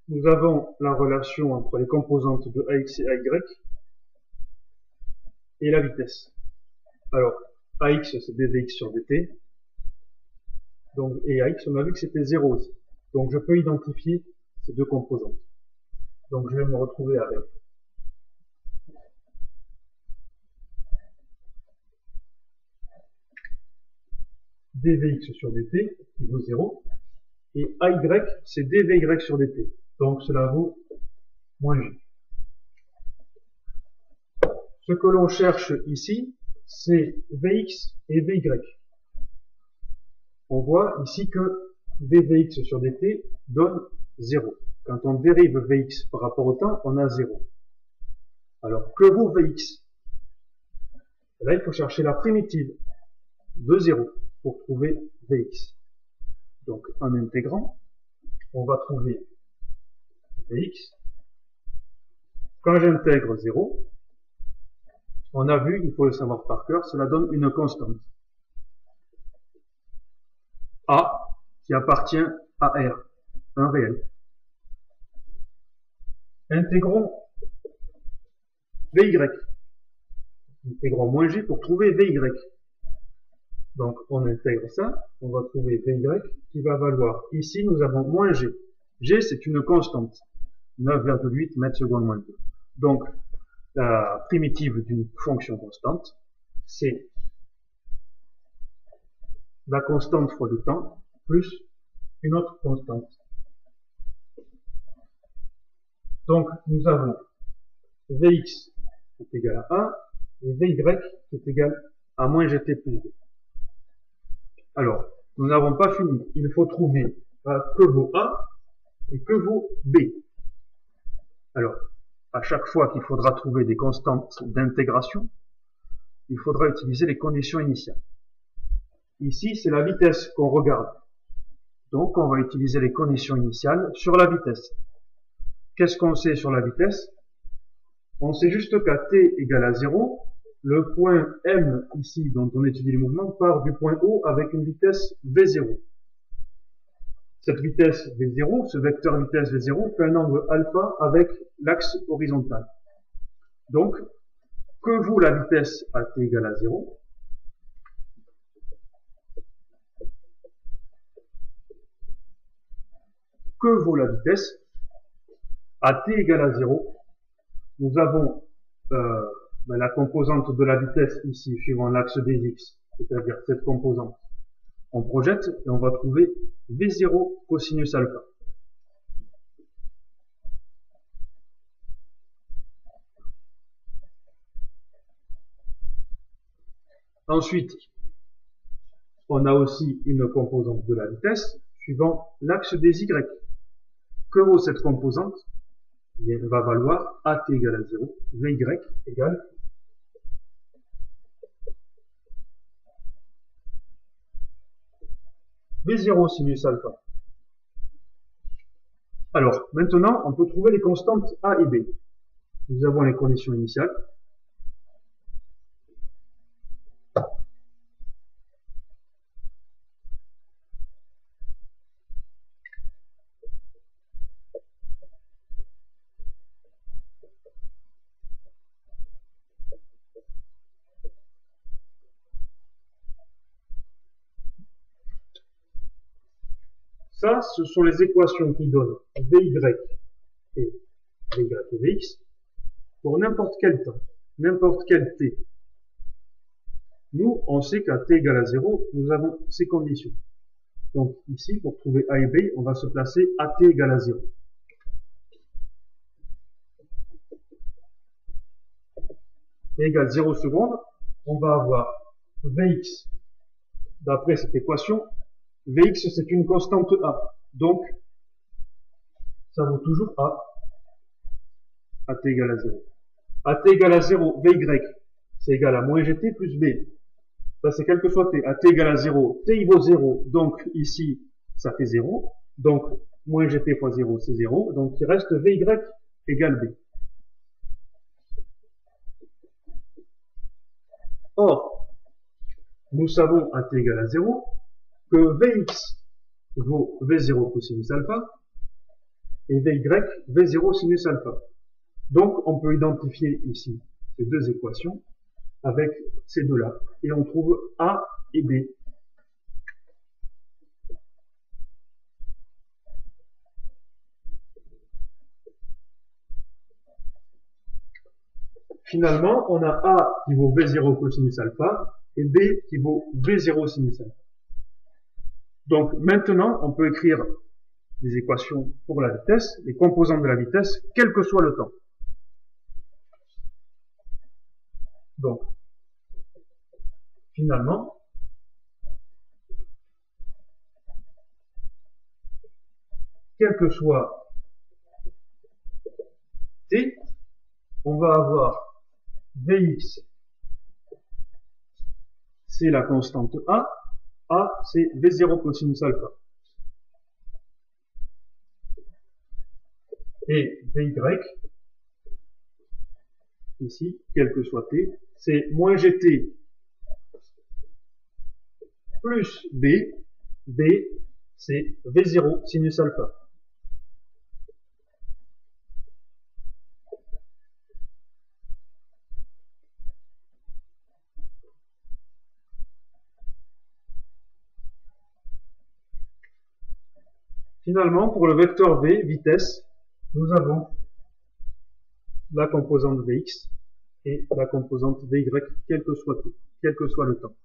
Nous avons la relation entre les composantes de AX et AY et la vitesse. Alors, AX c'est dvx sur dt, donc, et AX on a vu que c'était 0 aussi. Donc je peux identifier ces deux composantes. Donc je vais me retrouver avec dvx sur dt qui vaut 0, et AY c'est dvy sur dt, donc cela vaut moins g. Ce que l'on cherche ici, c'est Vx et Vy. On voit ici que dvx sur dt donne 0. Quand on dérive Vx par rapport au temps, on a 0. Alors, que vaut Vx? Là, il faut chercher la primitive de 0 pour trouver Vx. Donc, en intégrant, on va trouver Vx. Quand j'intègre 0, on a vu, il faut le savoir par cœur, cela donne une constante. A qui appartient à R, un réel. Intégrons Vy. Intégrons moins G pour trouver Vy. Donc on intègre ça, on va trouver Vy qui va valoir, ici nous avons moins G. G c'est une constante, 9,8 mètres secondes moins 2. Donc la primitive d'une fonction constante, c'est la constante fois le temps, plus une autre constante. Donc, nous avons Vx qui est égal à 1 et Vy qui est égal à moins gt plus b. Alors, nous n'avons pas fini. Il faut trouver que vaut A et que vaut B. Alors, à chaque fois qu'il faudra trouver des constantes d'intégration, il faudra utiliser les conditions initiales. Ici, c'est la vitesse qu'on regarde. Donc, on va utiliser les conditions initiales sur la vitesse. Qu'est-ce qu'on sait sur la vitesse? On sait juste qu'à t égale à 0, le point M, ici, dont on étudie le mouvement, part du point O avec une vitesse V0. Cette vitesse V0, ce vecteur vitesse V0, fait un angle alpha avec l'axe horizontal. Donc, que vaut la vitesse à t égale à 0? Que vaut la vitesse à t égale à 0? Nous avons la composante de la vitesse ici, suivant l'axe des x, c'est-à-dire cette composante. On projette et on va trouver V0 cosinus alpha. Ensuite, on a aussi une composante de la vitesse suivant l'axe des y. Que vaut cette composante? Elle va valoir AT égale à 0, VY égale V0 sinus alpha. Alors, maintenant, on peut trouver les constantes A et B. Nous avons les conditions initiales. Ça, ce sont les équations qui donnent Vy et Vy et Vx pour n'importe quel temps, n'importe quel t. Nous, on sait qu'à t égale à 0, nous avons ces conditions. Donc ici, pour trouver A et B, on va se placer à t égale à 0. T égale 0 secondes, on va avoir Vx, d'après cette équation, Vx c'est une constante A, donc ça vaut toujours A, à t égale à 0. À t égale à 0, Vy, c'est égal à moins gt plus B. Ça c'est quel que soit t. À t égale à 0, t il vaut 0, donc ici ça fait 0, donc moins gt fois 0 c'est 0, donc il reste Vy égale B. Or, nous savons à t égale à 0 que Vx vaut V0 cosinus alpha et Vy V0 sinus alpha. Donc, on peut identifier ici ces deux équations avec ces deux-là et on trouve A et B. Finalement, on a A qui vaut V0 cosinus alpha et B qui vaut V0 sinus alpha. Donc maintenant, on peut écrire des équations pour la vitesse, les composantes de la vitesse, quel que soit le temps. Donc, finalement, quel que soit t, on va avoir Vx, c'est la constante A c'est V0 cosinus alpha. Et Vy, ici, quel que soit t, c'est moins gt plus b, b c'est V0 sinus alpha. Finalement, pour le vecteur v, vitesse, nous avons la composante Vx et la composante Vy, quel que soit t, quel que soit le temps.